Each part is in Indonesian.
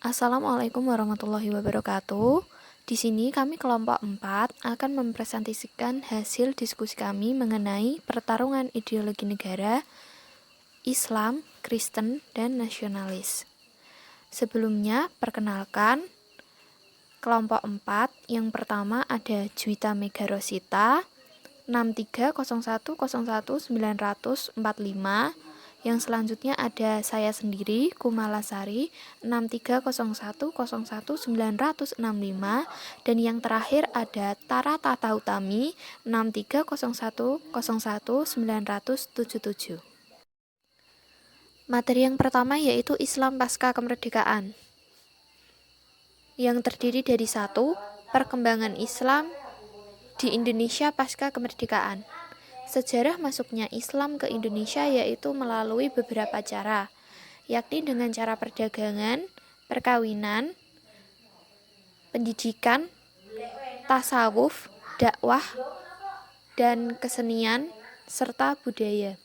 Assalamualaikum warahmatullahi wabarakatuh. Di sini kami kelompok 4 akan mempresentasikan hasil diskusi kami mengenai pertarungan ideologi negara, Islam, Kristen, dan nasionalis. Sebelumnya, perkenalkan kelompok 4. Yang pertama ada Juwita Megarosita 630101945. Yang selanjutnya ada saya sendiri, Kumalasari 630101965, dan yang terakhir ada Tara Tata Utami 630101977. Materi yang pertama yaitu Islam pasca kemerdekaan, yang terdiri dari 1. Perkembangan Islam di Indonesia pasca kemerdekaan. Sejarah masuknya Islam ke Indonesia yaitu melalui beberapa cara, yakni dengan cara perdagangan, perkawinan, pendidikan, tasawuf, dakwah, dan kesenian, serta budaya.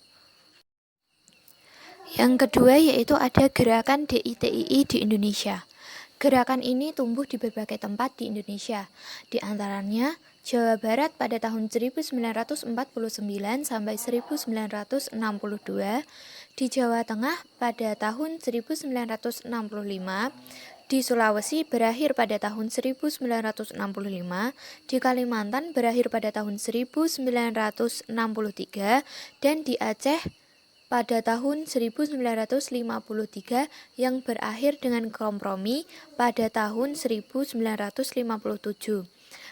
Yang kedua yaitu ada gerakan DITII di Indonesia. Gerakan ini tumbuh di berbagai tempat di Indonesia, di antaranya Jawa Barat pada tahun 1949 sampai 1962, di Jawa Tengah pada tahun 1965, di Sulawesi berakhir pada tahun 1965, di Kalimantan berakhir pada tahun 1963, dan di Aceh pada tahun 1953 yang berakhir dengan kompromi pada tahun 1957.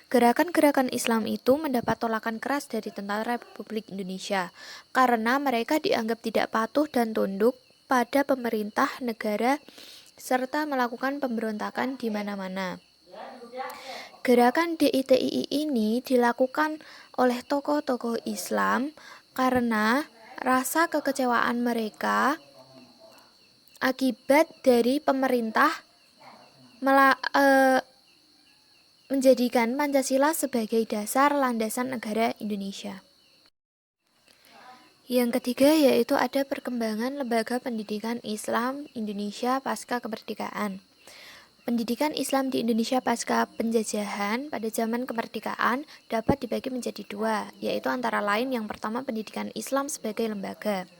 Gerakan-gerakan Islam itu mendapat tolakan keras dari tentara Republik Indonesia karena mereka dianggap tidak patuh dan tunduk pada pemerintah negara serta melakukan pemberontakan di mana-mana. Gerakan DITII ini dilakukan oleh tokoh-tokoh Islam karena rasa kekecewaan mereka akibat dari pemerintah menjadikan Pancasila sebagai dasar landasan negara Indonesia. Yang ketiga yaitu ada perkembangan lembaga pendidikan Islam Indonesia pasca kemerdekaan. Pendidikan Islam di Indonesia pasca penjajahan pada zaman kemerdekaan dapat dibagi menjadi 2, yaitu antara lain yang pertama pendidikan Islam sebagai lembaga.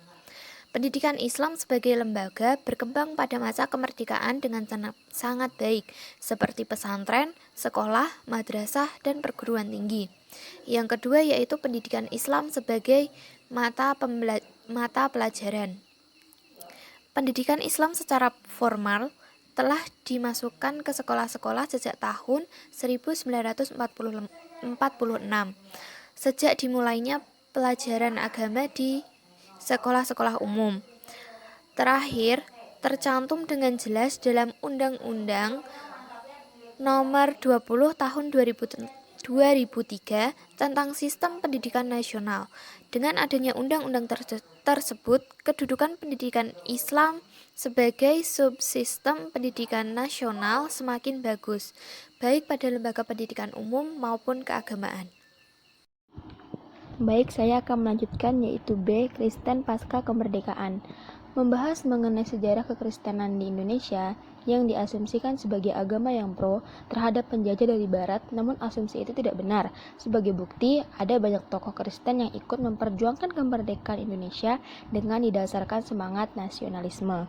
Pendidikan Islam sebagai lembaga berkembang pada masa kemerdekaan dengan sangat baik, seperti pesantren, sekolah, madrasah, dan perguruan tinggi. Yang kedua yaitu pendidikan Islam sebagai mata pelajaran. Pendidikan Islam secara formal telah dimasukkan ke sekolah-sekolah sejak tahun 1946. Sejak dimulainya pelajaran agama di sekolah-sekolah umum. Terakhir, tercantum dengan jelas dalam Undang-Undang Nomor 20 Tahun 2003 tentang Sistem Pendidikan Nasional. Dengan adanya undang-undang tersebut, kedudukan pendidikan Islam sebagai subsistem pendidikan nasional semakin bagus, baik pada lembaga pendidikan umum maupun keagamaan. Baik, saya akan melanjutkan yaitu B. Kristen pasca kemerdekaan. Membahas mengenai sejarah kekristenan di Indonesia yang diasumsikan sebagai agama yang pro terhadap penjajah dari barat, namun asumsi itu tidak benar. Sebagai bukti, ada banyak tokoh Kristen yang ikut memperjuangkan kemerdekaan Indonesia dengan didasarkan semangat nasionalisme.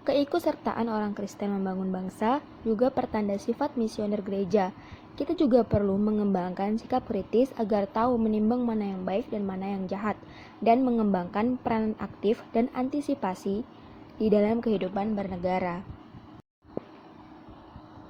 Keikutsertaan orang Kristen membangun bangsa juga pertanda sifat misioner gereja. Kita juga perlu mengembangkan sikap kritis agar tahu menimbang mana yang baik dan mana yang jahat, dan mengembangkan peran aktif dan antisipasi di dalam kehidupan bernegara.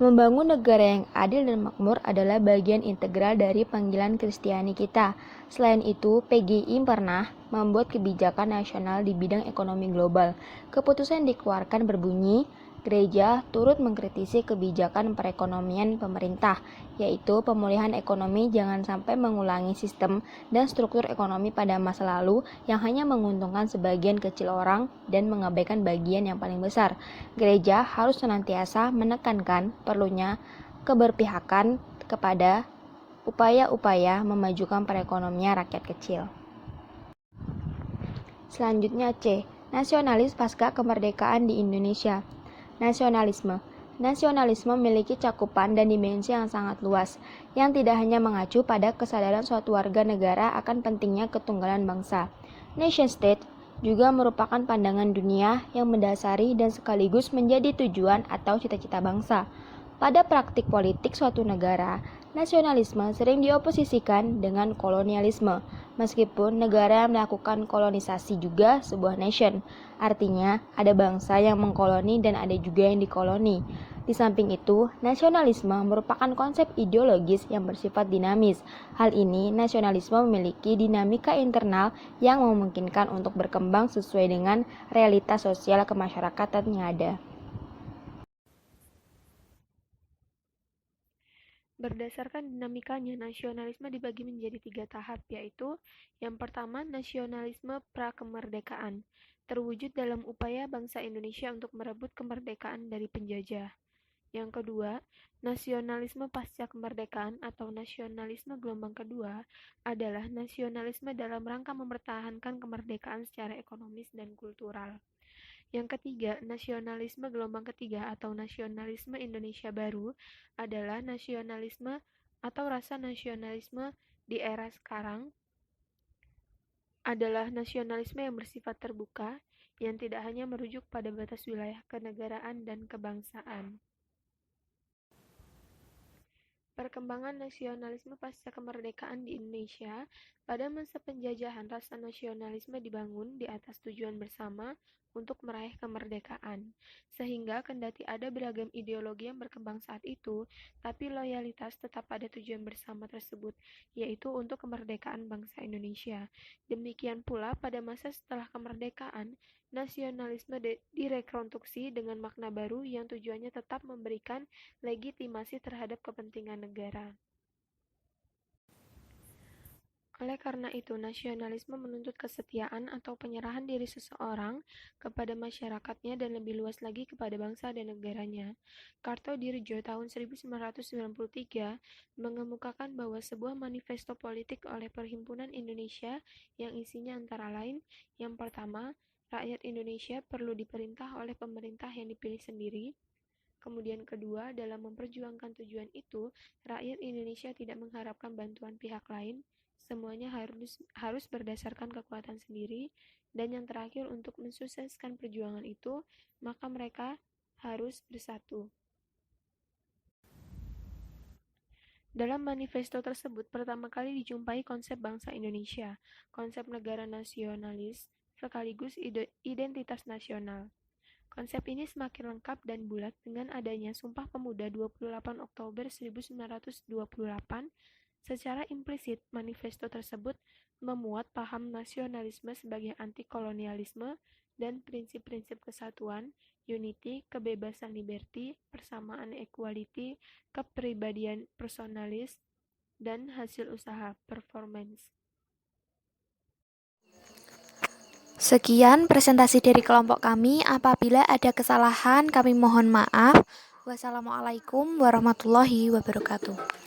Membangun negara yang adil dan makmur adalah bagian integral dari panggilan Kristiani kita. Selain itu, PGI pernah membuat kebijakan nasional di bidang ekonomi global. Keputusan yang dikeluarkan berbunyi, gereja turut mengkritisi kebijakan perekonomian pemerintah, yaitu pemulihan ekonomi jangan sampai mengulangi sistem dan struktur ekonomi pada masa lalu yang hanya menguntungkan sebagian kecil orang dan mengabaikan bagian yang paling besar. Gereja harus senantiasa menekankan perlunya keberpihakan kepada upaya-upaya memajukan perekonomian rakyat kecil. Selanjutnya C. Nasionalis pasca kemerdekaan di Indonesia. Nasionalisme. Nasionalisme memiliki cakupan dan dimensi yang sangat luas, yang tidak hanya mengacu pada kesadaran suatu warga negara akan pentingnya ketunggalan bangsa. Nation state juga merupakan pandangan dunia yang mendasari dan sekaligus menjadi tujuan atau cita-cita bangsa. Pada praktik politik suatu negara, nasionalisme sering dioposisikan dengan kolonialisme, meskipun negara yang melakukan kolonisasi juga sebuah nation. Artinya, ada bangsa yang mengkoloni dan ada juga yang dikoloni. Di samping itu, nasionalisme merupakan konsep ideologis yang bersifat dinamis. Hal ini, nasionalisme memiliki dinamika internal yang memungkinkan untuk berkembang sesuai dengan realitas sosial kemasyarakatan yang ada. Berdasarkan dinamikanya, nasionalisme dibagi menjadi 3 tahap, yaitu yang pertama, nasionalisme prakemerdekaan, terwujud dalam upaya bangsa Indonesia untuk merebut kemerdekaan dari penjajah. Yang kedua, nasionalisme pasca kemerdekaan atau nasionalisme gelombang kedua adalah nasionalisme dalam rangka mempertahankan kemerdekaan secara ekonomis dan kultural. Yang ketiga, nasionalisme gelombang ketiga atau nasionalisme Indonesia baru adalah nasionalisme atau rasa nasionalisme di era sekarang adalah nasionalisme yang bersifat terbuka, yang tidak hanya merujuk pada batas wilayah kenegaraan dan kebangsaan. Perkembangan nasionalisme pasca kemerdekaan di Indonesia. Pada masa penjajahan, rasa nasionalisme dibangun di atas tujuan bersama untuk meraih kemerdekaan. Sehingga kendati ada beragam ideologi yang berkembang saat itu, tapi loyalitas tetap pada tujuan bersama tersebut, yaitu untuk kemerdekaan bangsa Indonesia. Demikian pula pada masa setelah kemerdekaan, nasionalisme direkonstruksi dengan makna baru yang tujuannya tetap memberikan legitimasi terhadap kepentingan negara. Oleh karena itu, nasionalisme menuntut kesetiaan atau penyerahan diri seseorang kepada masyarakatnya dan lebih luas lagi kepada bangsa dan negaranya. Kartodirjo tahun 1993 mengemukakan bahwa sebuah manifesto politik oleh Perhimpunan Indonesia yang isinya antara lain, yang pertama, rakyat Indonesia perlu diperintah oleh pemerintah yang dipilih sendiri. Kemudian kedua, dalam memperjuangkan tujuan itu, rakyat Indonesia tidak mengharapkan bantuan pihak lain, semuanya harus berdasarkan kekuatan sendiri. Dan yang terakhir, untuk mensukseskan perjuangan itu, maka mereka harus bersatu. Dalam manifesto tersebut, pertama kali dijumpai konsep bangsa Indonesia, konsep negara nasionalis, sekaligus identitas nasional. Konsep ini semakin lengkap dan bulat dengan adanya Sumpah Pemuda 28 Oktober 1928. Secara implisit, manifesto tersebut memuat paham nasionalisme sebagai anti-kolonialisme dan prinsip-prinsip kesatuan, unity, kebebasan liberty, persamaan equality, kepribadian personalis, dan hasil usaha performance. Sekian presentasi dari kelompok kami. Apabila ada kesalahan, kami mohon maaf. Wassalamualaikum warahmatullahi wabarakatuh.